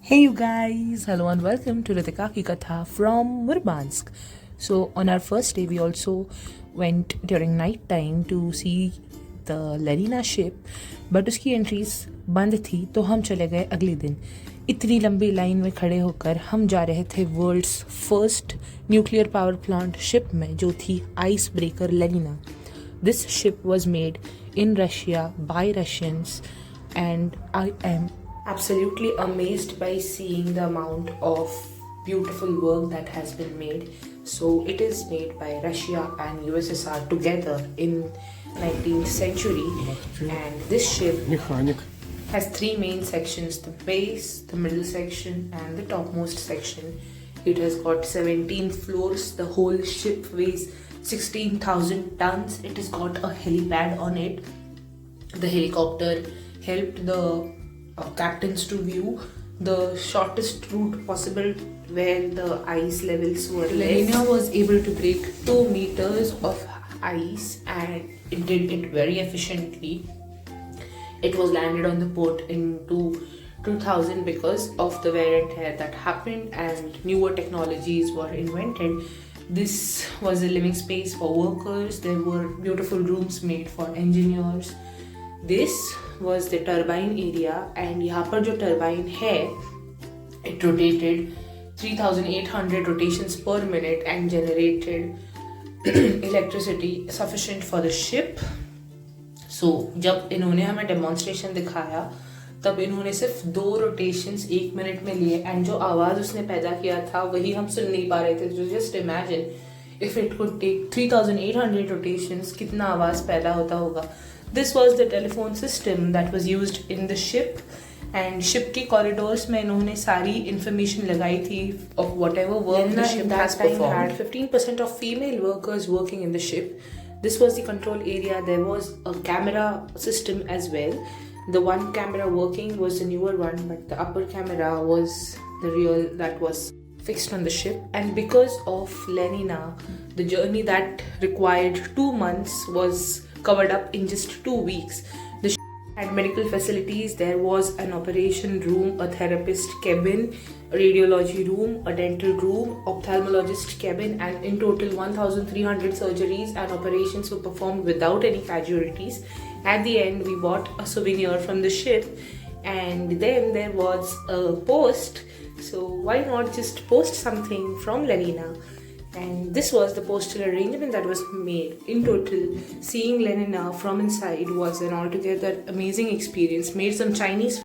Hey you guys, hello and welcome to Ritika Ki Katha from Murmansk. So on our first day we also went during night time to see the Lenina ship, but उसकी entries बंद थी तो हम चले गए अगले दिन. इतनी लंबी लाइन में खड़े होकर हम जा रहे थे world's first nuclear power plant ship में जो थी ice breaker Lenina. This ship was made in Russia by Russians and I am absolutely amazed by seeing the amount of beautiful work that has been made. So it is made by Russia and USSR together in 19th century, and this ship has three main sections: the base, the middle section and the topmost section. It has got 17 floors. The whole ship weighs 16,000 tons. It has got a helipad on it. The helicopter helped the captains to view the shortest route possible where the ice levels were less. Lenina was able to break 2 meters of ice and it did it very efficiently. It was landed on the port in 2000 because of the wear and tear that happened and newer technologies were invented. This was a living space for workers. There were beautiful rooms made for engineers. This was the turbine area and यहाँ पर जो turbine है it rotated 3,800 rotations per minute and generated electricity sufficient for the ship. So जब इन्होंने हमें demonstration दिखाया तब इन्होंने सिर्फ 2 rotations 1 मिनट में लिए and जो आवाज़ उसने पैदा किया था वही हम सुन नहीं पा रहे थे. So just imagine if it could take 3,800 rotations कितना आवाज़ पैदा होता होगा. This was the telephone system that was used in the ship and ship की corridors में इन्होंने सारी information लगाई थी of whatever work the ship has performed. Had 15% of female workers working in the ship. This was the control area. There was a camera system as well. The one camera working was the newer one, but the upper camera was the real that was fixed on the ship. And because of Lenina, the journey that required 2 months was covered up in just 2 weeks. The ship had medical facilities. There was an operation room, a therapist cabin, a radiology room, a dental room, ophthalmologist cabin, and in total 1,300 surgeries and operations were performed without any casualties. At the end, we bought a souvenir from the ship, and then there was a post. So why not just post something from Lenina? And this was the postal arrangement that was made. In total, seeing Lenina from inside was an altogether amazing experience. Made some Chinese